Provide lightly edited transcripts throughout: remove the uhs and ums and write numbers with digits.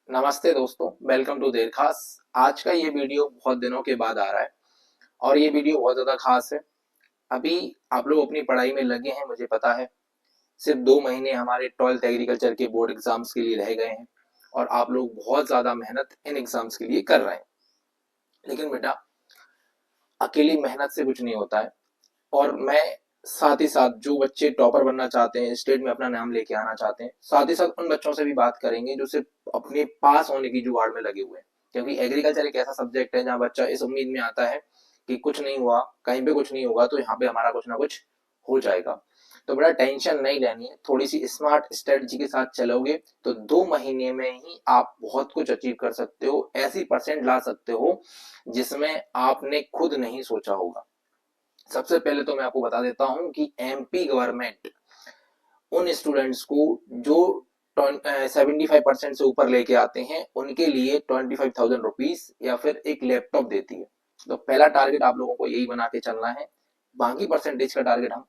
नमस्ते दोस्तों, welcome to देर खास। आज का ये वीडियो बहुत दिनों के बाद आ रहा है और ये वीडियो बहुत ज़्यादा खास है। अभी आप लोग अपनी पढ़ाई में लगे हैं, मुझे पता है। सिर्फ 2 महीने हमारे 12th एग्रीकल्चर के बोर्ड एग्जाम्स के लिए रह गए हैं और आप लोग बहुत ज़्यादा मेहनत इन एग्जाम्स के लिए कर रहे हैं। लेकिन बेटा, अकेली मेहनत से कुछ नहीं होता है। और मैं साथ ही साथ जो बच्चे टॉपर बनना चाहते हैं, स्टेट में अपना नाम लेके आना चाहते हैं, साथ ही साथ उन बच्चों से भी बात करेंगे जो सिर्फ अपने पास होने की जुगाड़ में लगे हुए हैं। क्योंकि एग्रीकल्चर एक ऐसा सब्जेक्ट है जहाँ बच्चा इस उम्मीद में आता है कि कुछ नहीं हुआ, कहीं पे कुछ नहीं होगा तो यहाँ पे हमारा कुछ ना कुछ हो जाएगा। तो बड़ा टेंशन नहीं लेनी है, थोड़ी सी स्मार्ट स्ट्रेटजी के साथ चलोगे तो 2 महीने में ही आप बहुत कुछ अचीव कर सकते हो, ऐसी परसेंट ला सकते हो जिसमें आपने खुद नहीं सोचा होगा। सबसे पहले तो मैं आपको बता देता हूं कि एमपी गवर्नमेंट उन स्टूडेंट्स को जो 75% से ऊपर लेके आते हैं उनके लिए 25,000 रुपीज या फिर एक लैपटॉप देती है। तो पहला टारगेट आप लोगों को यही बना के चलना है। बाकी परसेंटेज का टारगेट हम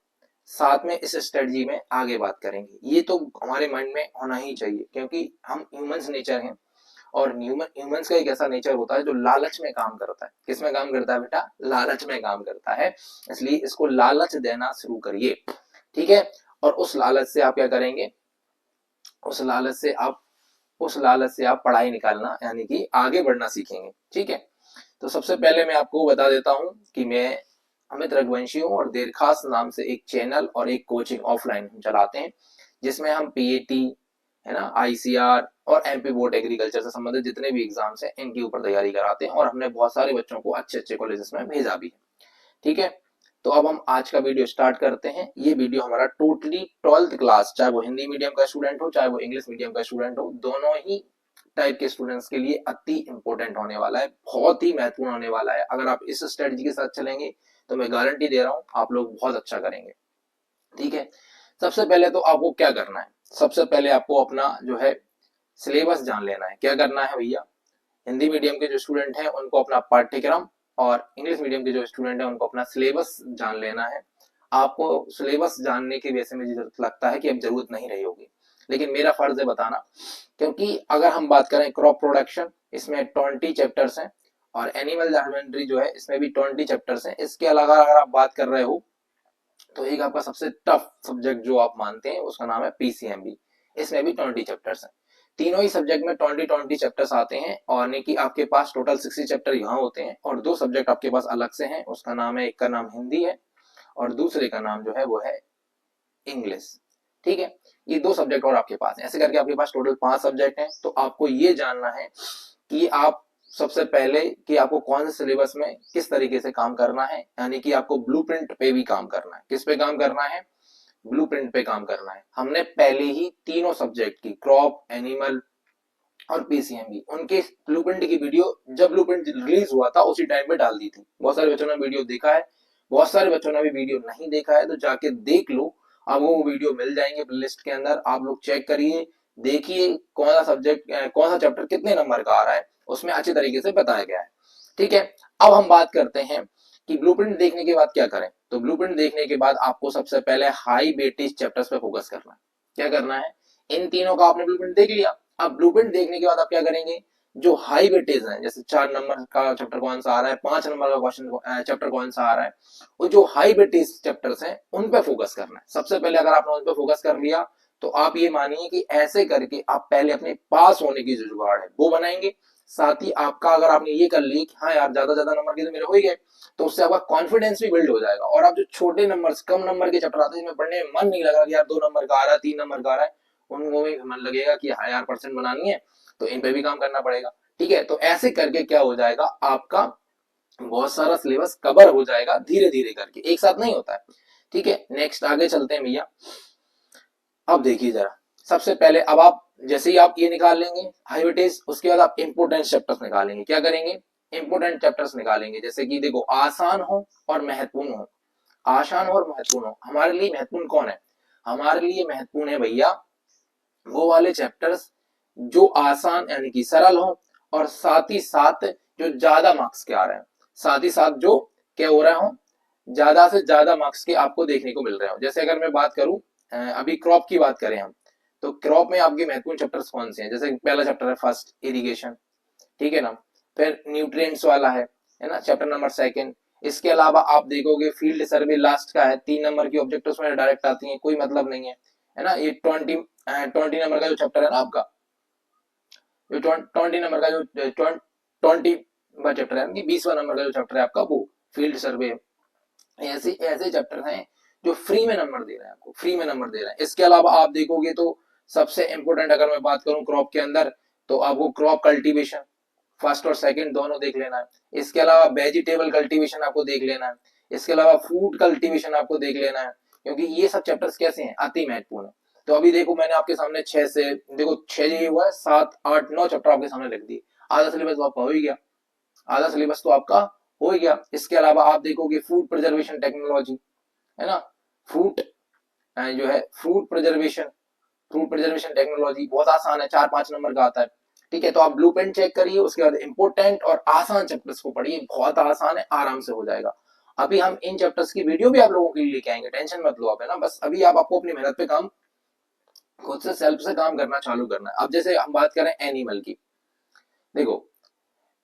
साथ में इस स्ट्रेटजी में आगे बात करेंगे। ये तो हमारे माइंड में होना ही चाहिए क्योंकि हम ह्यूमंस नेचर हैं और ह्यूमंस का एक ऐसा नेचर होता है जो लालच में काम करता है। किसमें काम करता है बेटा? लालच में काम करता है। इसलिए इसको लालच देना शुरू करिए, ठीक है। और उस लालच से आप क्या करेंगे? उस लालच से आप पढ़ाई निकालना यानी कि आगे बढ़ना सीखेंगे, ठीक है। तो सबसे पहले मैं आपको बता देता हूं कि मैं अमित रघुवंशी हूँ और देर खास नाम से एक चैनल और एक कोचिंग ऑफलाइन चलाते हैं जिसमें हम पीएटी, है ना, आईसीआर और एमपी बोर्ड एग्रीकल्चर से संबंधित जितने भी एग्जाम्स हैं इनके ऊपर तैयारी कराते हैं और हमने बहुत सारे बच्चों को अच्छे अच्छे कॉलेजेस में भेजा भी है, ठीक है। तो अब हम आज का वीडियो स्टार्ट करते हैं। ये वीडियो हमारा टोटली 12th क्लास, चाहे वो हिंदी मीडियम का स्टूडेंट हो चाहे वो इंग्लिश मीडियम का स्टूडेंट हो, दोनों ही टाइप के स्टूडेंट्स के लिए अति इंपॉर्टेंट होने वाला है, बहुत ही महत्वपूर्ण होने वाला है। अगर आप इस स्ट्रेटजी के साथ चलेंगे तो मैं गारंटी दे रहा हूं आप लोग बहुत अच्छा करेंगे, ठीक है। सबसे पहले तो आपको क्या करना है? सबसे पहले आपको अपना जो है सिलेबस जान लेना है। क्या करना है भैया? हिंदी मीडियम के जो स्टूडेंट हैं उनको अपना पाठ्यक्रम और इंग्लिश मीडियम के जो स्टूडेंट हैं उनको अपना सिलेबस जान लेना है। आपको सिलेबस जानने की वैसे मुझे लगता है कि अब जरूरत नहीं रही होगी, लेकिन मेरा फर्ज है बताना। क्योंकि अगर हम बात करें क्रॉप प्रोडक्शन, इसमें 20 चैप्टर्स हैं और एनिमल हस्बेंड्री जो है इसमें भी 20 चैप्टर्स हैं। इसके अलावा अगर आप बात कर रहे हो तो एक आपका सबसे टफ सब्जेक्ट जो आप मानते हैं उसका नाम है पीसीएमबी। इसमें भी 20 चैप्टर्स हैं। तीनों ही सब्जेक्ट में 20 चैप्टर्स आते हैं और यानी कि आपके पास टोटल 60 चैप्टर यहाँ होते हैं और 2 सब्जेक्ट आपके पास अलग से हैं। उसका नाम है, एक का नाम हिंदी है और दूसरे का नाम जो है वो है इंग्लिश, ठीक है। ये 2 सब्जेक्ट और आपके पास है, ऐसे करके आपके पास टोटल 5 सब्जेक्ट हैं। तो आपको ये जानना है कि आप सबसे पहले कि आपको कौन से सिलेबस में किस तरीके से काम करना है, यानी कि आपको ब्लूप्रिंट पे भी काम करना है। किस पे काम करना है? ब्लूप्रिंट पे काम करना है। हमने पहले ही तीनों सब्जेक्ट की, क्रॉप, एनिमल और पीसीएमबी, उनके ब्लूप्रिंट की वीडियो जब ब्लूप्रिंट रिलीज हुआ था उसी टाइम पे डाल दी थी। बहुत सारे बच्चों ने वीडियो देखा है, बहुत सारे बच्चों ने भी वीडियो नहीं देखा है तो जाके देख लो। आपको वो वीडियो मिल जाएंगे लिस्ट के अंदर, आप लोग चेक करिए, देखिए कौन सा सब्जेक्ट, कौन सा चैप्टर कितने नंबर का आ रहा है, उसमें अच्छे तरीके से बताया गया है, ठीक है। अब हम बात करते हैं कि ब्लूप्रिंट देखने के बाद क्या करें। तो ब्लूप्रिंट देखने के बाद आपको सबसे पहले हाई वेटेज चैप्टर्स पे फोकस करना है। क्या करना है? इन तीनों का आपने ब्लूप्रिंट देख लिया। अब ब्लूप्रिंट देखने के बाद आप क्या करेंगे? जो हाई वेटेज है, जैसे 4 नंबर का चैप्टर कौन सा आ रहा है, 5 नंबर का क्वेश्चन चैप्टर कौन सा आ रहा है, वो जो हाई वेटेज चैप्टर्स हैं उन पे फोकस करना है। सबसे पहले अगर आपने उन पे फोकस कर लिया तो आप ये मानिए कि ऐसे करके आप पहले अपने पास होने की जो जुगाड़ है वो बनाएंगे। साथ ही आपका, अगर आपने ये कर ली कि हाँ यार ज्यादा ज्यादा नंबर के तो मेरे हो ही गए, तो उससे आपका कॉन्फिडेंस भी बिल्ड हो जाएगा और आप जो छोटे नंबर, कम नंबर के चैप्टर आते हैं जिसमें पढ़ने में मन नहीं लग रहा कि यार 2 नंबर का आ रहा है, 3 नंबर का आ रहा है, उनको भी मन लगेगा कि हाँ यार परसेंट बनानी है तो इन पे भी काम करना पड़ेगा, ठीक है। तो ऐसे करके क्या हो जाएगा, आपका बहुत सारा सिलेबस कवर हो जाएगा धीरे धीरे करके, एक साथ नहीं होता है, ठीक है। नेक्स्ट आगे चलते हैं भैया। अब देखिए जरा, सबसे पहले अब आप जैसे ही आप ये निकाल लेंगे हाई वेटेज, उसके बाद आप इंपोर्टेंट चैप्टर्स निकालेंगे। क्या करेंगे? इंपोर्टेंट चैप्टर्स निकालेंगे। जैसे कि देखो, आसान हो और महत्वपूर्ण हो। आसान और महत्वपूर्ण हो, हमारे लिए महत्वपूर्ण कौन है? हमारे लिए महत्वपूर्ण है भैया वो वाले चैप्टर्स जो आसान यानी कि सरल हो और साथ ही साथ जो ज्यादा मार्क्स के आ रहे हैं, साथ ही साथ जो क्या हो रहा हो, ज्यादा से ज्यादा मार्क्स के आपको देखने को मिल रहे हो। जैसे अगर मैं बात करूं, अभी क्रॉप की बात करें हम, तो क्रॉप में आपके महत्वपूर्ण चैप्टर्स कौन से हैं? जैसे पहला चैप्टर है फर्स्ट इरिगेशन, ठीक है ना, फिर न्यूट्रिएंट्स वाला है ना, चैप्टर नंबर सेकंड। इसके अलावा आप देखोगे फील्ड सर्वे लास्ट का है, 3 नंबर की ऑब्जेक्टिव्स में डायरेक्ट आती हैं, कोई मतलब नहीं है ना। ये 20 नंबर का जो चैप्टर है ना आपका, जो 20 नंबर का जो 20 चैप्टर है, 20वां नंबर का जो चैप्टर है आपका वो फील्ड सर्वे है। ऐसे ऐसे चैप्टर हैं जो फ्री में नंबर दे रहे हैं आपको, फ्री में नंबर दे रहे हैं। इसके अलावा आप देखोगे तो सबसे इंपॉर्टेंट अगर मैं बात करूं क्रॉप के अंदर, तो आपको क्रॉप कल्टीवेशन फर्स्ट और सेकंड दोनों देख लेना है। इसके अलावा वेजिटेबल कल्टीवेशन आपको देख लेना है। इसके अलावा फ्रूट कल्टीवेशन आपको देख लेना है, क्योंकि ये सब चैप्टर्स कैसे हैं, अति महत्वपूर्ण है। तो अभी देखो मैंने आपके सामने 6 से देखो 6 ये हुआ है, 7 8 9 चैप्टर आपके सामने लिख दिए। आधा सिलेबस तो आपका हो ही गया, आधा सिलेबस तो आपका हो ही गया। इसके अलावा आप देखोगे फूड प्रिजर्वेशन टेक्नोलॉजी, है ना, फ्रूट जो है फ्रूट प्रिजर्वेशन टेक्नोलॉजी बहुत आसान है, 4-5 नंबर का आता है, ठीक है। तो आप ब्लूप्रिंट चेक करिए, उसके बाद इंपोर्टेंट और आसान चैप्टर्स को पढ़िए, बहुत आसान है, आराम से हो जाएगा। अभी हम इन चैप्टर्स की वीडियो भी आप लोगों के लिए लेके आएंगे, टेंशन मत लो आप, है ना। बस अभी आपको अपनी मेहनत पे काम, खुद से सेल्फ से काम करना चालू करना है। अब जैसे हम बात करें एनिमल की, देखो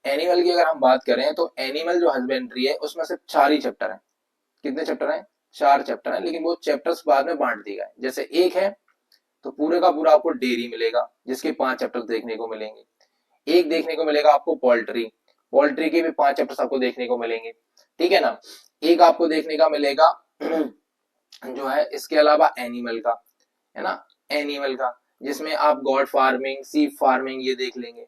एनिमल की अगर हम बात करें तो एनिमल जो हस्बेंड्री है उसमें सिर्फ 4 ही चैप्टर है। कितने चैप्टर हैं? 4 चैप्टर है, लेकिन वो चैप्टर्स बाद में बांट दिए गए। जैसे एक है तो पूरे का पूरा आपको डेयरी मिलेगा, जिसके 5 चैप्टर देखने को मिलेंगे। एक देखने को मिलेगा आपको पोल्ट्री, पोल्ट्री के भी 5 चैप्टर्स आपको देखने को मिलेंगे, ठीक है ना। एक आपको देखने का मिलेगा जो है इसके अलावा एनिमल का, है ना, एनिमल का, जिसमें आप गॉड फार्मिंग, सीप फार्मिंग ये देख लेंगे,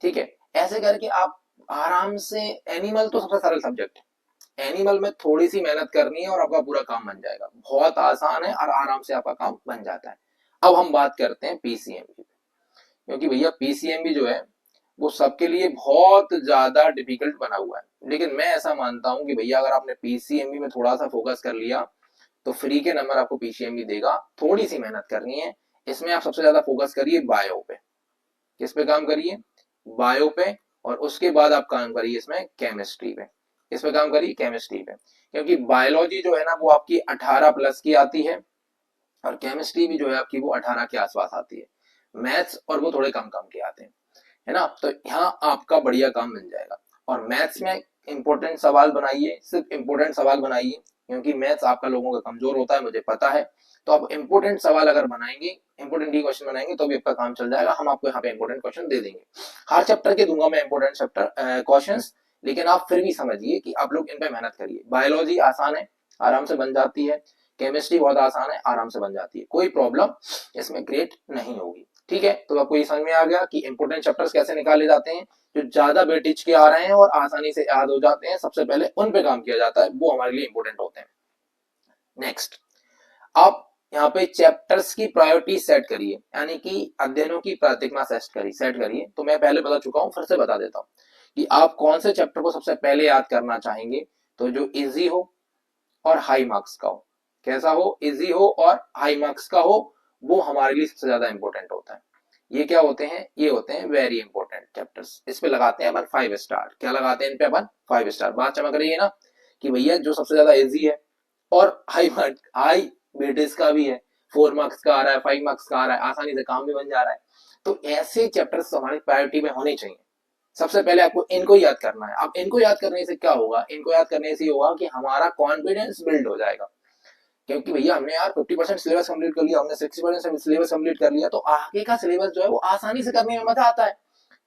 ठीक है। ऐसे करके आप आराम से, एनिमल तो सबसे सरल सब्जेक्ट है, एनिमल में थोड़ी सी मेहनत करनी है और आपका पूरा काम बन जाएगा, बहुत आसान है और आराम से आपका काम बन जाता है। अब हम बात करते हैं पीसीएमबी, क्योंकि भैया पीसीएमबी जो है वो सबके लिए बहुत ज्यादा डिफिकल्ट बना हुआ है। लेकिन मैं ऐसा मानता हूं कि भैया अगर आपने पीसीएमबी में थोड़ा सा फोकस कर लिया तो फ्री के नंबर आपको पीसीएमबी देगा। थोड़ी सी मेहनत करनी है इसमें, आप सबसे ज्यादा फोकस करिए बायो पे। किस पे काम करिए? बायो पे। और उसके बाद आप काम करिए इसमें केमिस्ट्री पे, इस पे काम करिए केमिस्ट्री पे, क्योंकि बायोलॉजी जो है ना वो आपकी 18+ की आती है, और केमिस्ट्री भी जो है आपकी वो 18 के आसपास आती है। मैथ्स और वो थोड़े कम कम के आते हैं, है ना। तो यहाँ आपका बढ़िया काम बन जाएगा। और मैथ्स में इंपॉर्टेंट सवाल बनाइए, सिर्फ इंपॉर्टेंट सवाल बनाइए, क्योंकि मैथ्स आपका लोगों का कमजोर होता है, मुझे पता है। तो आप इंपॉर्टेंट सवाल अगर बनाएंगे, इंपॉर्टेंट ही क्वेश्चन बनाएंगे तो भी आपका काम चल जाएगा। हम आपको यहाँ पे इंपॉर्टेंट क्वेश्चन दे देंगे, हर चैप्टर के दूंगा मैं इंपॉर्टेंट चैप्टर क्वेश्चन, लेकिन आप फिर भी समझिए कि आप लोग इन पे मेहनत करिए। बायोलॉजी आसान है, आराम से बन जाती है। केमिस्ट्री बहुत आसान है, आराम से बन जाती है, कोई प्रॉब्लम इसमें क्रिएट नहीं होगी, ठीक है। तो आपको ये समझ में आ गया कि इंपोर्टेंट चैप्टर्स कैसे निकाले जाते हैं, जो ज्यादा वेटेज के आ रहे हैं और आसानी से याद हो जाते हैं, सबसे पहले उन पे काम किया जाता है, वो हमारे लिए इंपोर्टेंट होते हैं। नेक्स्ट, आप यहाँ पे चैप्टर्स की प्रायोरिटी सेट करिए, यानी कि अध्ययनों की प्राथमिकता सेट करिए। तो मैं पहले बता चुका हूँ, फिर से बता देता हूँ कि आप कौन से चैप्टर को सबसे पहले याद करना चाहेंगे। तो जो इजी हो और हाई मार्क्स का हो, कैसा हो, इजी हो और हाई मार्क्स का हो, वो हमारे लिए सबसे ज्यादा इंपॉर्टेंट होता है। ये क्या होते हैं? ये होते हैं वेरी इंपॉर्टेंट चैप्टर्स। इस पे लगाते हैं अपन 5 स्टार। क्या लगाते हैं इन पे अपन? 5 स्टार। बात चमक रही है ना कि भैया जो सबसे ज्यादा इजी है और हाई वेटेज का भी है, 4 मार्क्स का आ रहा है, 5 मार्क्स का आ रहा है, आसानी से काम भी बन जा रहा है, तो ऐसे चैप्टर्स हमारी प्रायोरिटी में होने चाहिए। सबसे पहले आपको इनको याद करना है। अब इनको याद करने से क्या होगा? इनको याद करने से होगा कि हमारा कॉन्फिडेंस बिल्ड हो जाएगा, क्योंकि भैया हमने यार 50% सिलेबस कंप्लीट कर लिया, हमने 60% सिलेबस कंप्लीट कर लिया, तो आगे का सिलेबस जो है वो आसानी से करने में मजा आता है,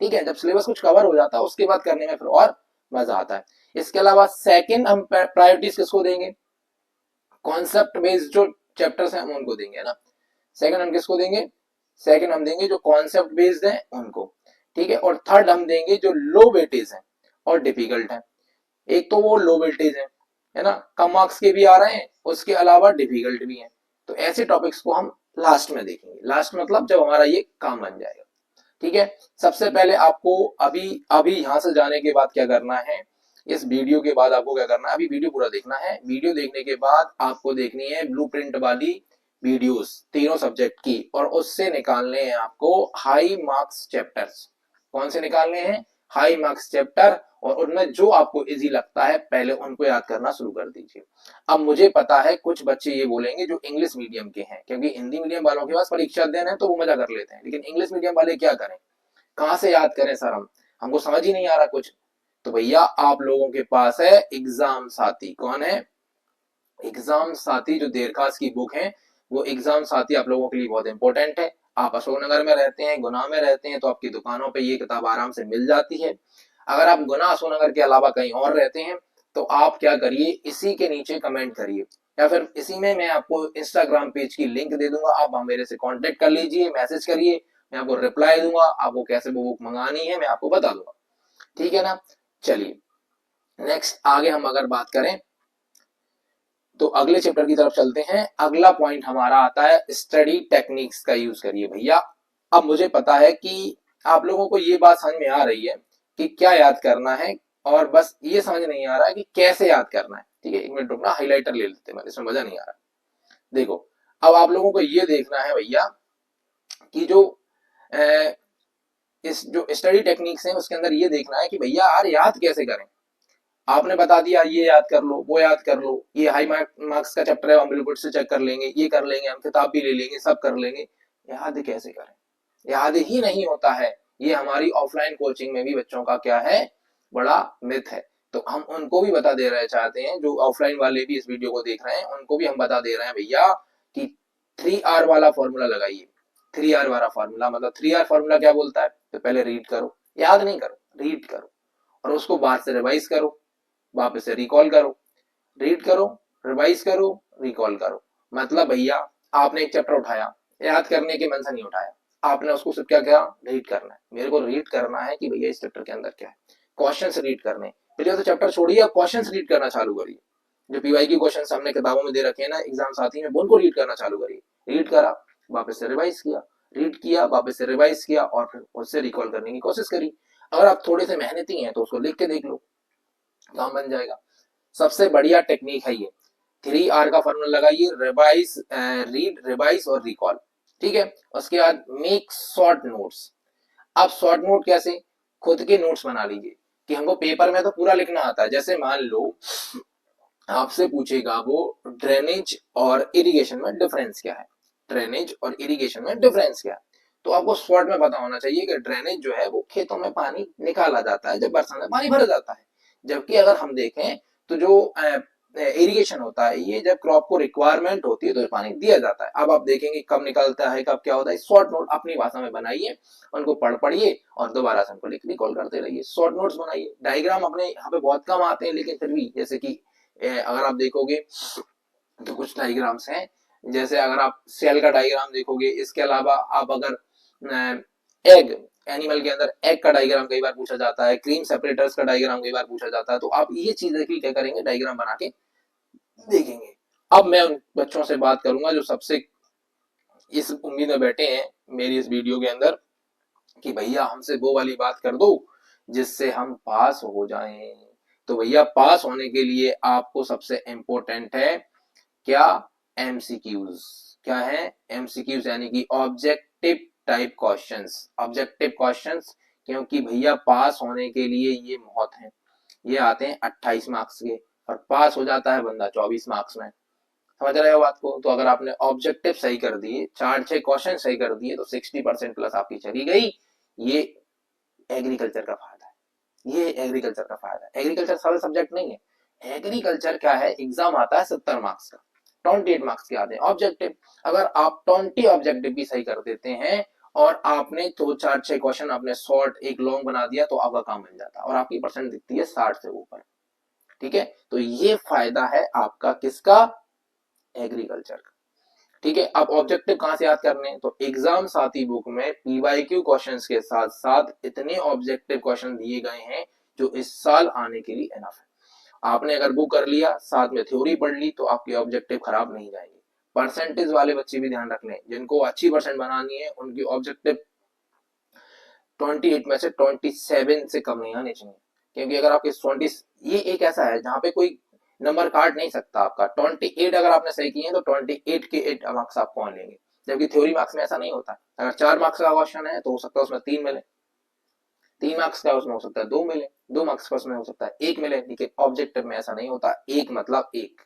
ठीक है। जब सिलेबस कुछ कवर हो जाता है उसके बाद करने में फिर और मजा आता है। इसके अलावा सेकंड हम प्रायोरिटीज किसको देंगे? कॉन्सेप्ट बेस्ड जो चैप्टर्स हैं हम उनको देंगे ना। सेकंड हम किसको देंगे? सेकंड हम देंगे जो कॉन्सेप्ट बेस्ड है उनको, ठीक है। और थर्ड हम देंगे जो लो वेटेज है और डिफिकल्ट है। एक तो वो लो वेटेज है ना, कम मार्क्स के भी आ रहे हैं, उसके अलावा डिफिकल्ट भी है। तो ऐसे टॉपिक्स को हम लास्ट में देखेंगे। लास्ट मतलब जब हमारा ये काम बन जाएगा, ठीक है। सबसे पहले आपको अभी अभी यहां से जाने के बाद क्या करना है, इस वीडियो के बाद आपको क्या करना है, अभी वीडियो पूरा देखना है। वीडियो देखने के बाद आपको देखनी है ब्लूप्रिंट वाली वीडियोस तीनों सब्जेक्ट की, और उससे निकालने हैं आपको हाई मार्क्स चैप्टर्स। कौन से निकालने हैं? High marks chapter. और उनमें जो आपको इजी लगता है पहले उनको याद करना शुरू कर दीजिए। अब मुझे पता है कुछ बच्चे ये बोलेंगे जो इंग्लिश मीडियम के हैं, क्योंकि हिंदी मीडियम वालों के पास परीक्षा अध्ययन है तो वो मजा कर लेते हैं, लेकिन इंग्लिश मीडियम वाले क्या करें, कहाँ से याद करें सर, हमको समझ ही नहीं आ रहा कुछ। तो भैया आप लोगों के पास है एग्जाम साथी। कौन है? एग्जाम साथी, जो देरखास की बुक है वो एग्जाम साथी आप लोगों के लिए बहुत इंपॉर्टेंट है। आप अशोकनगर में रहते हैं, गुना में रहते हैं, तो आपकी दुकानों पे ये किताब आराम से मिल जाती है। अगर आप गुना अशोकनगर के अलावा कहीं और रहते हैं तो आप क्या करिए, इसी के नीचे कमेंट करिए, या फिर इसी में मैं आपको इंस्टाग्राम पेज की लिंक दे दूंगा, आप मेरे से कांटेक्ट कर लीजिए, मैसेज करिए, मैं आपको रिप्लाई दूंगा, आपको कैसे वो बुक मंगानी है मैं आपको बता दूंगा। ठीक है ना? चलिए नेक्स्ट आगे हम अगर बात करें तो अगले चैप्टर की तरफ चलते हैं। अगला पॉइंट हमारा आता है स्टडी टेक्निक्स का यूज करिए। भैया अब मुझे पता है कि आप लोगों को ये बात समझ में आ रही है कि क्या याद करना है, और बस ये समझ नहीं आ रहा है कि कैसे याद करना है। ठीक है, एक मिनट रुकना, हाइलाइटर ले लेते हैं, इसमें मजा नहीं आ रहा। देखो अब आप लोगों को ये देखना है भैया कि जो इस जो स्टडी टेक्निक्स है उसके अंदर ये देखना है कि भैया यार याद कैसे करें। आपने बता दिया ये याद कर लो, वो याद कर लो, ये हाई मार्क्स का चैप्टर है हम बिल्कुल से चेक कर लेंगे, ये कर लेंगे, हम किताब भी ले लेंगे, सब कर लेंगे। याद कैसे करें? याद ही नहीं होता है। ये हमारी ऑफलाइन कोचिंग में भी बच्चों का क्या है, बड़ा मिथ है। तो हम उनको भी बता दे रहे चाहते हैं, जो ऑफलाइन वाले भी इस वीडियो को देख रहे हैं उनको भी हम बता दे रहे हैं भैया कि 3R वाला फॉर्मूला लगाइए। 3R वाला फॉर्मूला मतलब 3R फॉर्मूला क्या बोलता है, तो पहले रीड करो, याद नहीं करो, रीड करो, और उसको बाहर से रिवाइज करो, वापस से रिकॉल करो, रीड करो, रिवाइज करो, रिकॉल करो। मतलब भैया आपने एक चैप्टर उठाया, याद करने के मन से नहीं उठाया, आपने उसको सिर्फ क्या किया, रीड करना है। मेरे को रीड करना है कि भैया इस चैप्टर के अंदर क्या है, क्वेश्चंस रीड करने। फिर तो चैप्टर छोड़िए, क्वेश्चंस रीड करना चालू करिए। जो पीवाई की क्वेश्चन हमने किताबों में दे रखे हैं ना एग्जाम साथी में, उनको रीड करना चालू करिए। रीड करा, वापस से रिवाइज किया, रीड किया, वापस से रिवाइज किया, और फिर उससे रिकॉल करने की कोशिश करी। अगर आप थोड़े से मेहनती हैं तो उसको लिख के देख लो, काम बन जाएगा। सबसे बढ़िया टेक्निक है ये। 3R का फॉर्मूला लगाइए, रिवाइज, रीड, रिवाइज और रिकॉल। ठीक है, उसके बाद मेक शॉर्ट नोट्स। अब शॉर्ट नोट कैसे, खुद के नोट्स बना लीजिए कि हमको पेपर में तो पूरा लिखना आता है। जैसे मान लो आपसे पूछेगा वो ड्रेनेज और इरिगेशन में डिफरेंस क्या है, ड्रेनेज और इरिगेशन में डिफरेंस क्या है, तो आपको शॉर्ट में पता होना चाहिए कि ड्रेनेज जो है वो खेतों में पानी निकाला जाता है जब बरसात में पानी भर जाता है, जबकि अगर हम देखें तो जो इरिगेशन होता है ये जब क्रॉप को रिक्वायरमेंट होती है तो पानी दिया जाता है। अब आप देखेंगे कब निकलता है कब क्या होता है। शॉर्ट नोट अपनी भाषा में बनाइए, उनको पढ़िए और दोबारा से उनको रिकॉल करते रहिए। शॉर्ट नोट्स बनाइए। डायग्राम अपने यहाँ पे बहुत कम आते हैं, लेकिन फिर भी जैसे कि अगर आप देखोगे तो कुछ डायग्राम्स हैं, जैसे अगर आप सेल का डायग्राम देखोगे, इसके अलावा आप अगर एग, एनिमल के अंदर एग का डायग्राम कई बार पूछा जाता है, क्रीम सेपरेटर्स का डायग्राम कई बार पूछा जाता है, तो आप ये चीजें भी क्या करेंगे, डायग्राम बना के देखेंगे। अब मैं उन बच्चों से बात करूंगा जो सबसे इस उम्मीद में बैठे हैं मेरी इस वीडियो के अंदर कि भैया हमसे वो वाली बात कर दो जिससे हम पास हो जाएं। तो भैया पास होने के लिए आपको सबसे इंपॉर्टेंट है क्या, एमसीक्यूज। क्या है, एमसीक्यूज, यानी कि objective type questions. Objective questions, क्योंकि भैया पास होने के लिए ये बहुत हैं, ये आते हैं 28 मार्क्स के, और पास हो जाता है बंदा 24 मार्क्स में। समझ रहे हो बात को? तो अगर आपने ऑब्जेक्टिव सही कर दिए, 4-6 क्वेश्चन सही कर दिए, तो 60% प्लस आपकी चली गई। ये एग्रीकल्चर का फायदा है, ये एग्रीकल्चर का फायदा है। एग्रीकल्चर सरल सब्जेक्ट नहीं है। एग्रीकल्चर क्या है, एग्जाम आता है 70 मार्क्स का, 28 मार्क्स के आते हैं ऑब्जेक्टिव। अगर आप 20 ऑब्जेक्टिव भी सही कर देते हैं और आपने तो 4-6 क्वेश्चन आपने शॉर्ट एक लॉन्ग बना दिया, तो आपका काम बन जाता है और आपकी परसेंट दिखती है 60 से ऊपर। ठीक है, तो ये फायदा है आपका किसका, एग्रीकल्चर का। ठीक है, अब ऑब्जेक्टिव कहां से याद करने, तो एग्जाम साथी बुक में पीवाईक्यू क्वेश्चंस के साथ साथ इतने ऑब्जेक्टिव क्वेश्चन दिए गए हैं जो इस साल आने के लिए एनफ है। आपने अगर बुक कर लिया, साथ में थ्योरी पढ़ ली, तो आपके ऑब्जेक्टिव खराब नहीं जाएंगे। परसेंटेज वाले बच्चे भी ध्यान रख लें, जिनको अच्छी परसेंट बनानी है उनकी ऑब्जेक्टिव 28 में से 27 से कम नहीं आने चाहिए, क्योंकि अगर आपके 20, ये एक ऐसा है जहां पे कोई नंबर काट नहीं सकता आपका। 28 अगर आपने सही किए तो 28 के 8 मार्क्स आप कौन लेंगे, जबकि थ्योरी मार्क्स में ऐसा नहीं होता। अगर 4 मार्क्स का क्वेश्चन है तो हो सकता है उसमें 3 मिले, 3 मार्क्स का उसमें हो सकता है 2 मिले, 2 मार्क्स का उसमें हो सकता है 1 मिले, लेकिन ऑब्जेक्टिव में ऐसा नहीं होता, एक मतलब एक।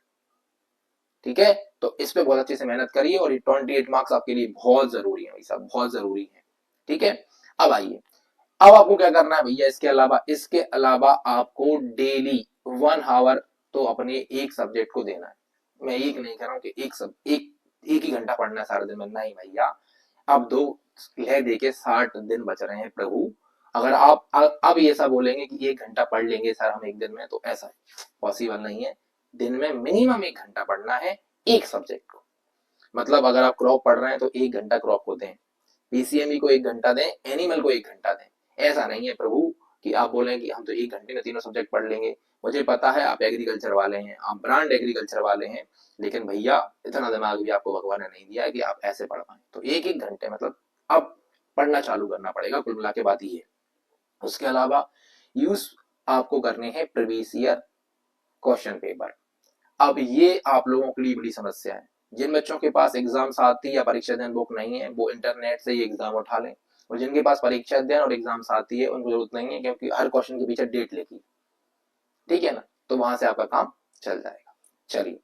ठीक है, तो इस पे बहुत अच्छे से मेहनत करिए और ये 28 मार्क्स आपके लिए बहुत जरूरी है भाई साहब, बहुत जरूरी है। ठीक है, अब आइए, अब आपको क्या करना है भैया, इसके अलावा आपको डेली 1 आवर तो अपने एक सब्जेक्ट को देना है। मैं एक नहीं कह रहा हूं कि एक ही घंटा पढ़ना है सारा दिन में, नहीं भैया। अब दो लह दे के 60 दिन बच रहे हैं प्रभु। अगर आप अब ये सब बोलेंगे कि 1 घंटा पढ़ लेंगे सर हम एक दिन में, तो ऐसा पॉसिबल नहीं है। दिन में मिनिमम 1 घंटा पढ़ना है एक सब्जेक्ट को। मतलब अगर आप क्रॉप पढ़ रहे हैं तो 1 घंटा क्रॉप को दें, पीसीएमई को 1 घंटा दें, एनिमल को 1 घंटा दें। ऐसा नहीं है प्रभु कि आप बोलें कि हम तो 1 घंटे में तीनों सब्जेक्ट पढ़ लेंगे। मुझे पता है आप एग्रीकल्चर वाले हैं, आप ब्रांड एग्रीकल्चर वाले हैं, लेकिन भैया इतना दिमाग भी आपको भगवान ने नहीं दिया है कि आप ऐसे पढ़ पाए। तो एक एक घंटे मतलब अब पढ़ना चालू करना पड़ेगा, कुल मिला के बात ये। उसके अलावा यूज आपको करने हैं प्रीवियस ईयर क्वेश्चन पेपर। अब ये आप लोगों के लिए बड़ी समस्या है। जिन बच्चों के पास एग्जाम साथी या परीक्षा अध्ययन बुक नहीं है, वो इंटरनेट से ही एग्जाम उठा लें, और जिनके पास परीक्षा अध्ययन और एग्जाम साथी है उनको जरूरत नहीं है, क्योंकि हर क्वेश्चन के पीछे डेट लिखी, ठीक है ना, तो वहां से आपका काम चल जाएगा। चलिए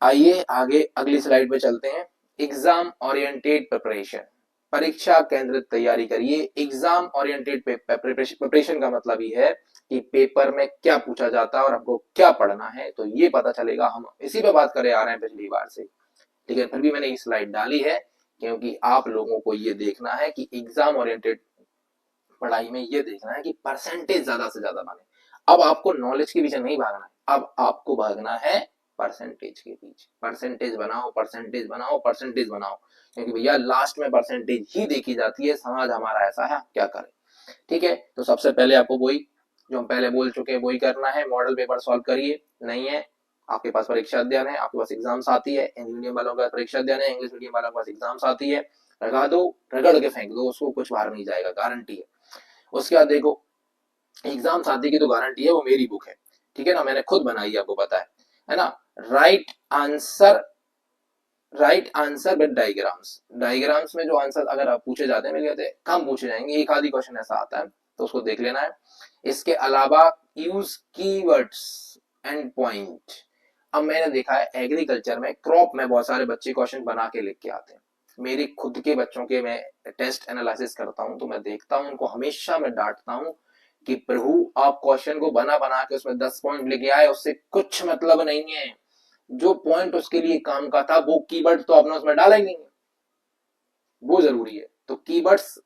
आइए आगे अगली स्लाइड पे चलते हैं। एग्जाम ओरिएंटेड प्रिपरेशन, परीक्षा केंद्रित तैयारी करिए। एग्जाम ओरिएंटेड प्रिपरेशन का मतलब ही है कि पेपर में क्या पूछा जाता है और हमको क्या पढ़ना है, तो ये पता चलेगा। हम इसी पे बात करे आ रहे हैं पिछली बार से, लेकिन फिर भी मैंने ये स्लाइड डाली है क्योंकि आप लोगों को ये देखना है कि एग्जाम ओरिएंटेड पढ़ाई में ये देखना है कि परसेंटेज ज्यादा से ज्यादा बने। अब आपको नॉलेज के पीछे नहीं भागना है, अब आपको भागना है परसेंटेज के पीछे। परसेंटेज बनाओ, परसेंटेज बनाओ, परसेंटेज बनाओ, क्योंकि भैया लास्ट में परसेंटेज ही देखी जाती है। समाज हमारा ऐसा है, क्या करें। ठीक है, तो सबसे पहले आपको वही जो हम पहले बोल चुके हैं वही करना है। मॉडल पेपर सॉल्व करिए। नहीं है आपके पास परीक्षा अध्ययन है, आपके पास एग्जाम साथी है, हिंदी मीडियम वालों का परीक्षा अध्ययन है, इंग्लिश मीडियम वालों के पास एग्जाम साथी है, लगा दो, रगड़ के फेंक दो उसको, कुछ बाहर नहीं जाएगा, गारंटी है। उसके बाद देखो, एग्जाम साथी की तो गारंटी है, वो मेरी बुक है, ठीक है ना, मैंने खुद बनाई है, आपको पता है ना। Right answer, right answer with diagrams. Diagrams में जो आंसर अगर आप पूछे जाते हैं, मेरे कहते हैं कम पूछे जाएंगे, एक आधी क्वेश्चन ऐसा आता है, तो उसको देख लेना है। इसके अलावा यूज कीवर्ड्स एंड पॉइंट। अब मैंने देखा है एग्रीकल्चर में क्रॉप में बहुत सारे बच्चे क्वेश्चन बना के लिख के आते हैं। मेरे खुद के बच्चों के मैं टेस्ट एनालिसिस करता हूं, तो मैं देखता हूं उनको, हमेशा मैं डांटता हूं कि प्रभु आप क्वेश्चन को बना बना के उसमें 10 पॉइंट लेके आए, उससे कुछ मतलब नहीं है। जो पॉइंट उसके लिए काम का था वो कीवर्ड तो आपने उसमें डाला ही नहीं है, वो जरूरी है। तो कीवर्ड्स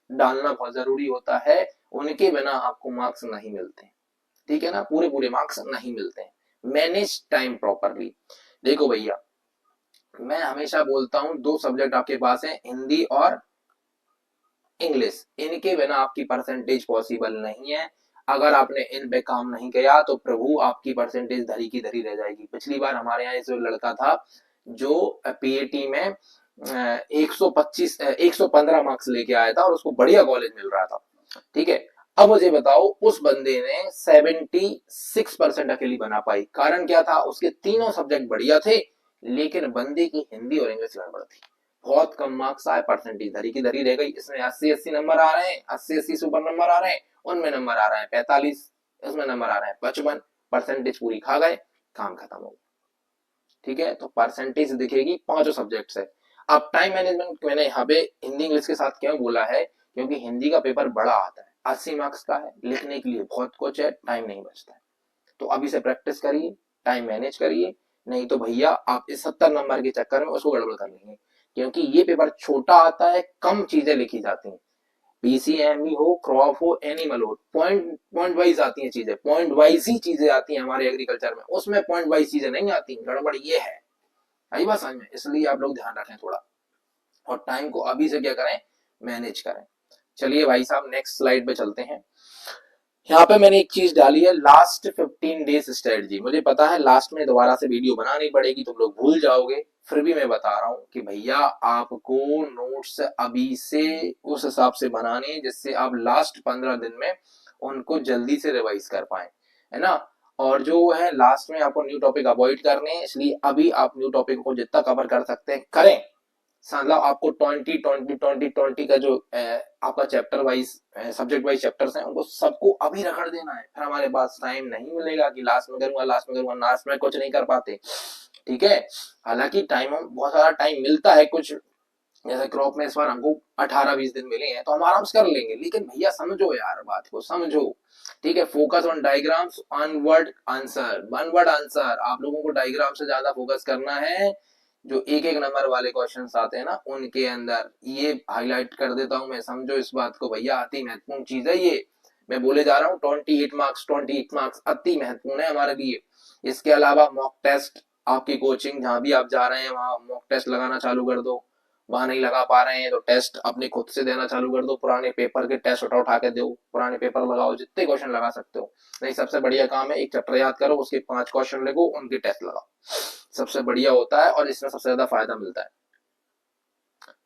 डालना बहुत जरूरी होता है, उनके बिना आपको मार्क्स नहीं मिलते, ठीक है ना, पूरे पूरे मार्क्स नहीं मिलते हैं। Manage time properly. देखो भैया, मैं हमेशा बोलता हूं 2 सब्जेक्ट आपके पास है, हिंदी और इंग्लिश, इनके बिना आपकी परसेंटेज पॉसिबल नहीं है। अगर आपने इन पे काम नहीं किया तो प्रभु आपकी परसेंटेज धरी की धरी रह जाएगी। पिछली बार हमारे यहाँ जो लड़का था जो पीएटी में 115 मार्क्स लेके आया था और उसको बढ़िया कॉलेज मिल रहा था, ठीक है। अब मुझे बताओ, उस बंदे ने 76% अकेली बना पाई। कारण क्या था, उसके तीनों सब्जेक्ट बढ़िया थे, लेकिन बंदे की हिंदी और इंग्लिश गड़बड़ थी। बहुत कम मार्क्स आए, परसेंटेज धरी की धरी रह गई। इसमें 80-80 नंबर आ रहे हैं, 80-80 सुपर नंबर आ रहे हैं, उनमें नंबर आ रहे हैं 45, इसमें नंबर आ रहे हैं 55, परसेंटेज पूरी खा गए, काम खत्म हो गया। ठीक है, तो परसेंटेज दिखेगी 5 सब्जेक्ट से। अब टाइम मैनेजमेंट मैंने यहाँ पे हिंदी इंग्लिश के साथ क्यों बोला है, क्योंकि हिंदी का पेपर बड़ा आता है, 80 मार्क्स का है, लिखने के लिए बहुत कुछ है, टाइम नहीं बचता है। तो अभी से प्रैक्टिस करिए, टाइम मैनेज करिए, नहीं तो भैया आप इस 70 नंबर के चक्कर में उसको गड़बड़ कर लेंगे। क्योंकि ये पेपर छोटा आता है, कम चीजें लिखी जाती हैं। पीसीएमई हो, क्रॉप हो, एनिमल हो, पॉइंट पॉइंट वाइज आती हैं चीजें, पॉइंट वाइज ही चीजें आती हैं हमारे एग्रीकल्चर में, उसमें पॉइंट वाइज चीजें नहीं आती। गड़बड़ ये है, आई बात समझ में, इसलिए आप लोग ध्यान रखें थोड़ा, और टाइम को अभी से क्या करें, मैनेज करें। चलिए भाई साहब नेक्स्ट स्लाइड पे चलते हैं। यहाँ पे मैंने एक चीज डाली है, लास्ट 15 डेज स्ट्रेटजी। मुझे पता है लास्ट में दोबारा से वीडियो बनानी पड़ेगी, तुम लोग भूल जाओगे, फिर भी मैं बता रहा हूँ कि भैया आपको नोट्स अभी से उस हिसाब से बनाने जिससे आप लास्ट 15 दिन में उनको जल्दी से रिवाइज कर पाए, है ना। और जो है लास्ट में आपको न्यू टॉपिक अवॉइड करने हैं, इसलिए अभी आप न्यू टॉपिक को जितना कवर कर सकते हैं करें। मतलब आपको 20 20 20 20 का जो आपका chapter wise subject wise chapters हैं उनको सबको अभी रगड़ देना है, फिर हमारे पास टाइम नहीं मिलेगा कि लास्ट में करूंगा लास्ट में कुछ नहीं कर पाते। ठीक है, हालांकि टाइम बहुत सारा टाइम मिलता है, कुछ जैसे क्रॉप में इस बार हमको 18-20 दिन मिले हैं तो हम आराम से कर लेंगे, लेकिन भैया समझो यार, बात को समझो। ठीक है, focus on diagrams, one word answer, one word answer. आप लोगों को डायग्राम से ज्यादा फोकस करना है, जो एक एक नंबर वाले क्वेश्चंस आते हैं ना उनके अंदर, ये हाईलाइट कर देता हूं मैं, समझो इस बात को भैया, अति महत्वपूर्ण चीज है ये। मैं बोले जा रहा हूँ 28 मार्क्स अति महत्वपूर्ण है हमारे लिए। इसके अलावा मॉक टेस्ट, आपकी कोचिंग जहां भी आप जा रहे हैं वहां मॉक टेस्ट लगाना चालू कर दो, वहां नहीं लगा पा रहे हैं तो टेस्ट अपने खुद से देना चालू कर दो, पुराने पेपर के टेस्ट उठा के दो, पुराने पेपर लगाओ, जितने क्वेश्चन लगा सकते हो। नहीं, सबसे बढ़िया काम है एक चैप्टर याद करो, उसके 5 क्वेश्चन लिखो, उनके टेस्ट लगाओ, सबसे बढ़िया होता है और इसमें सबसे ज्यादा फायदा मिलता है।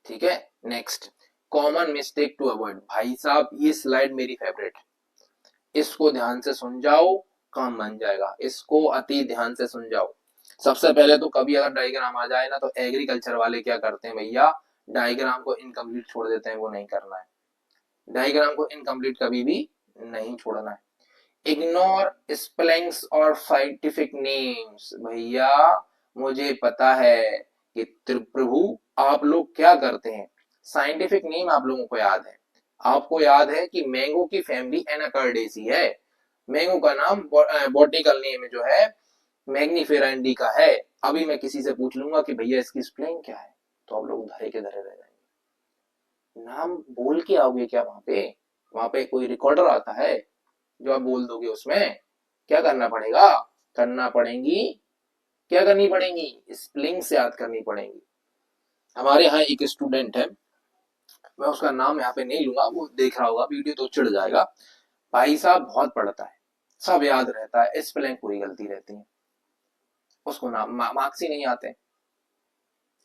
ठीक है, next, common mistake to avoid. भाई साहब ये स्लाइड मेरी फेवरेट है, इसको ध्यान से सुन जाओ, काम बन जाएगा, इसको अति ध्यान से सुन जाओ। सबसे पहले तो कभी अगर डायग्राम आ जाए ना तो एग्रीकल्चर वाले क्या करते हैं भैया, डायग्राम को इनकम्प्लीट छोड़ देते हैं, वो नहीं करना है, डायग्राम को इनकम्प्लीट कभी भी नहीं छोड़ना है। इग्नोर स्पेलिंग्स और साइंटिफिक नेम्स। भैया मुझे पता है कि प्रभु आप लोग क्या करते हैं, साइंटिफिक नेम आप लोगों को याद है, आपको याद है कि मैंगो की फैमिली एनाकार्डेसी है, मैंगो का नाम बॉटनिकल नेम जो है मैग्नीफेरा इंडिका है। अभी मैं किसी से पूछ लूंगा कि भैया इसकी स्पेलिंग क्या है, तो आप लोग धरे के धरे रह जाएंगे। नाम बोल के आओगे क्या वहां पे कोई रिकॉर्डर आता है जो आप बोल दोगे, उसमें क्या करना पड़ेगा, करना पड़ेंगी, क्या करनी पड़ेंगी, स्पेलिंग से याद करनी पड़ेंगी। हमारे यहाँ एक स्टूडेंट है, मैं उसका नाम यहाँ पे नहीं लूंगा, वो देख रहा होगा वीडियो तो चिढ़ जाएगा। भाई साहब बहुत पढ़ता है, सब याद रहता है, स्पेलिंग पूरी गलती रहती है, उसको नाम मार्क्स ही नहीं आते,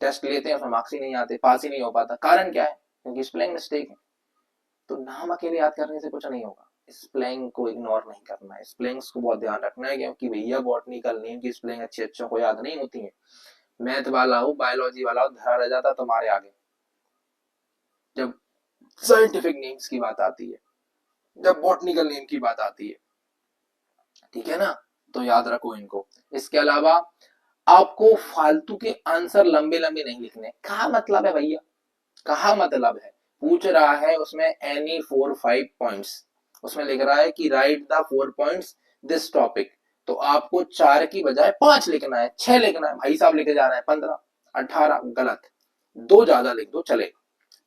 टेस्ट लेते हैं उसमें मार्क्स ही नहीं आते, पास ही नहीं हो पाता। कारण क्या है, क्योंकि स्पेलिंग मिस्टेक है। तो नाम अकेले याद करने से कुछ नहीं होगा, स्पेलिंग को इग्नोर नहीं करना है, स्पेलिंग्स को बहुत ध्यान रखना है, क्योंकि भैया बॉटनिकल नेम की स्पेलिंग अच्छे को याद नहीं होती है। मैथ वाला हो, बायोलॉजी वाला हो, धरा रह जाता तुम्हारे आगे। जब साइंटिफिक नेम्स की बात आती है, जब बॉटनिकल नेम की बात आती है, ठीक है ना, तो याद रखो इनको। इसके अलावा आपको फालतू के आंसर लंबे लंबे नहीं लिखने। कहा मतलब है भैया, कहा मतलब है, पूछ रहा है उसमें एनी 4-5 पॉइंट्स, उसमें लिख रहा है कि right the 4 points this topic, तो आपको 4 की बजाय 5 लिखना है, 6 लिखना है। भाई साहब लिखे जा रहे हैं 15, 18, गलत। 2 ज्यादा लिख दो चलेगा,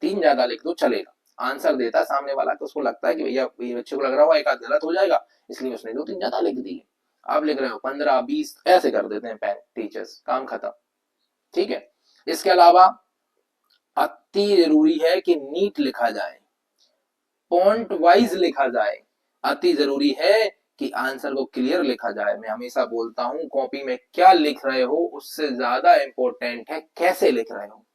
3 ज्यादा लिख दो चलेगा। आंसर देता है सामने वाला तो उसको लगता है कि भैया ये बच्चे को लग रहा होगा एक आध गलत हो जाएगा, इसलिए उसने 2-3 ज्यादा लिख दी। आप लिख रहे हो 15-20, ऐसे कर देते हैं पेन टीचर्स, काम खत्म। ठीक है, इसके अलावा अति जरूरी है कि नीट लिखा जाए, पॉइंट वाइज लिखा जाए, अति जरूरी है कि आंसर को क्लियर लिखा जाए। मैं हमेशा बोलता हूं कॉपी में क्या लिख रहे हो उससे ज्यादा इंपॉर्टेंट है कैसे लिख रहे हो,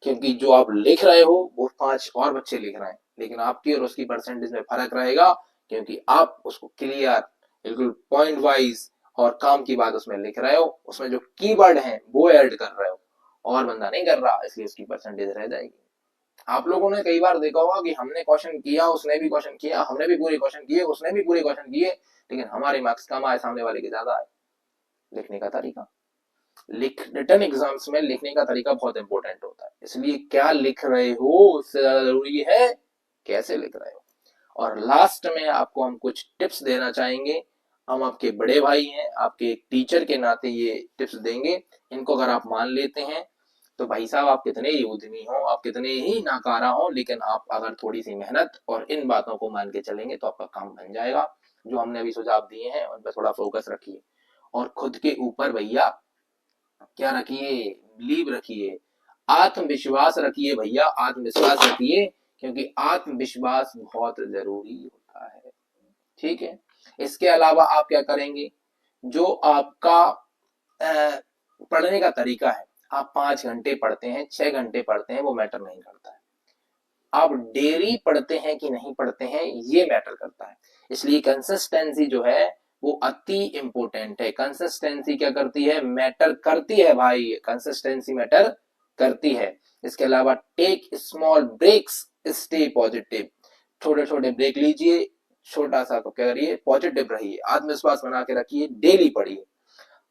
क्योंकि जो आप लिख रहे हो वो 5 और बच्चे लिख रहे हैं, लेकिन आपकी और उसकी परसेंटेज में फर्क रहेगा, क्योंकि आप उसको क्लियर बिल्कुल पॉइंट वाइज और काम की बात उसमें लिख रहे हो, उसमें जो कीवर्ड है वो ऐड कर रहे हो, और बंदा नहीं कर रहा, इसलिए उसकी परसेंटेज रह जाएगी। आप लोगों ने कई बार देखा होगा कि हमने क्वेश्चन किया, उसने भी क्वेश्चन किया, हमने भी पूरे क्वेश्चन किए, उसने भी पूरे क्वेश्चन किए, लेकिन हमारे मार्क्स कम आए, सामने वाले के ज्यादा आए। लिखने का तरीका, रिटन एग्जाम्स में लिखने का तरीका बहुत इंपॉर्टेंट होता है, इसलिए क्या लिख रहे हो उससे ज्यादा जरूरी है कैसे लिख रहे हो। और लास्ट में आपको हम कुछ टिप्स देना चाहेंगे, हम आपके बड़े भाई हैं, आपके एक टीचर के नाते ये टिप्स देंगे, इनको अगर आप मान लेते हैं तो भाई साहब आप कितने ही उद्यमी हो, आप कितने ही नाकारा हो, लेकिन आप अगर थोड़ी सी मेहनत और इन बातों को मान के चलेंगे तो आपका काम बन जाएगा। जो हमने अभी सुझाव दिए हैं उन पर थोड़ा फोकस रखिए, और खुद के ऊपर भैया क्या रखिए, बिलीव रखिए, आत्मविश्वास रखिए भैया, आत्मविश्वास रखिए, क्योंकि आत्मविश्वास बहुत जरूरी होता है। ठीक है, इसके अलावा आप क्या करेंगे, जो आपका पढ़ने का तरीका है, आप 5 घंटे पढ़ते हैं, 6 घंटे पढ़ते हैं, वो मैटर नहीं करता है, आप डेली पढ़ते हैं कि नहीं पढ़ते हैं ये मैटर करता है। इसलिए कंसिस्टेंसी जो है वो अति इंपॉर्टेंट है। कंसिस्टेंसी क्या करती है, मैटर करती है भाई, कंसिस्टेंसी मैटर करती है। इसके अलावा take small breaks stay positive, छोटे छोटे ब्रेक लीजिए, छोटा सा क्या करिए, पॉजिटिव रहिए, आत्मविश्वास बना के रखिए, डेली पढ़िए।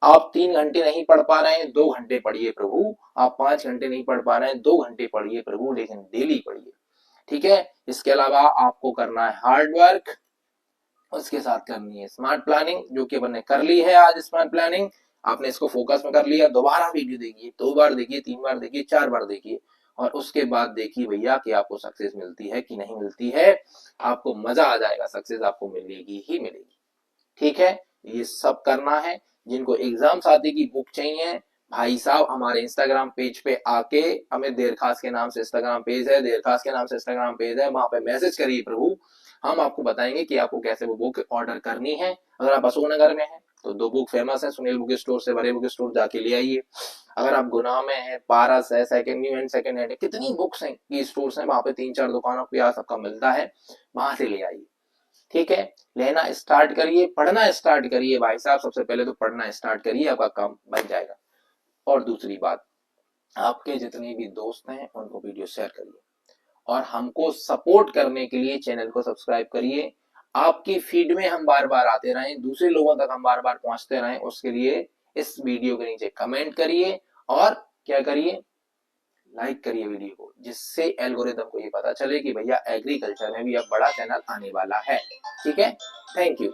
आप 3 घंटे नहीं पढ़ पा रहे हैं, 2 घंटे पढ़िए प्रभु। आप 5 घंटे नहीं पढ़ पा रहे हैं, 2 घंटे पढ़िए प्रभु, लेकिन डेली पढ़िए। ठीक है। इसके अलावा आपको करना है हार्ड वर्क, उसके साथ करनी है स्मार्ट प्लानिंग, जो कि अपन ने कर ली है आज स्मार्ट प्लानिंग। आपने इसको फोकस में कर लिया, दोबारा वीडियो देखिए, 2 बार देखिए, 3 बार देखिए, 4 बार देखिए, और उसके बाद देखिए भैया कि आपको सक्सेस मिलती है कि नहीं मिलती है। आपको मजा आ जाएगा, सक्सेस आपको मिलेगी ही मिलेगी। ठीक है। ये सब करना है। जिनको एग्जाम साथी की बुक चाहिए, भाई साहब हमारे इंस्टाग्राम पेज पे आके, हमें देर खास के नाम से इंस्टाग्राम पेज है, देर खास के नाम से इंस्टाग्राम पेज है, वहां पे मैसेज करिए प्रभु। हम आपको बताएंगे कि आपको कैसे वो बुक ऑर्डर करनी है। अगर आप अशोक नगर में हैं तो 2 बुक फेमस है, सुनील बुक स्टोर से बड़े बुक स्टोर जाके ले आइए। अगर आप गुनाह में है, पारस है, second new and second hand है, कितनी बुक्स हैं की स्टोर्स हैं, वहां पे 3-4 दुकानों पे आ सबका मिलता है, वहां से ले आइए। ठीक है। लेना स्टार्ट करिए, पढ़ना स्टार्ट करिए भाई साहब, सबसे पहले तो पढ़ना स्टार्ट करिए, आपका काम बन जाएगा। और दूसरी बात, आपके जितने भी दोस्त हैं उनको वीडियो शेयर करिए, और हमको सपोर्ट करने के लिए चैनल को सब्सक्राइब करिए। आपकी फीड में हम बार बार आते रहें, दूसरे लोगों तक हम बार बार पहुंचते रहें, उसके लिए इस वीडियो के नीचे कमेंट करिए, और क्या करिए, लाइक करिए वीडियो को, जिससे एल्गोरिदम को ये पता चले कि भैया एग्रीकल्चर में भी अब बड़ा चैनल आने वाला है। ठीक है। Thank you.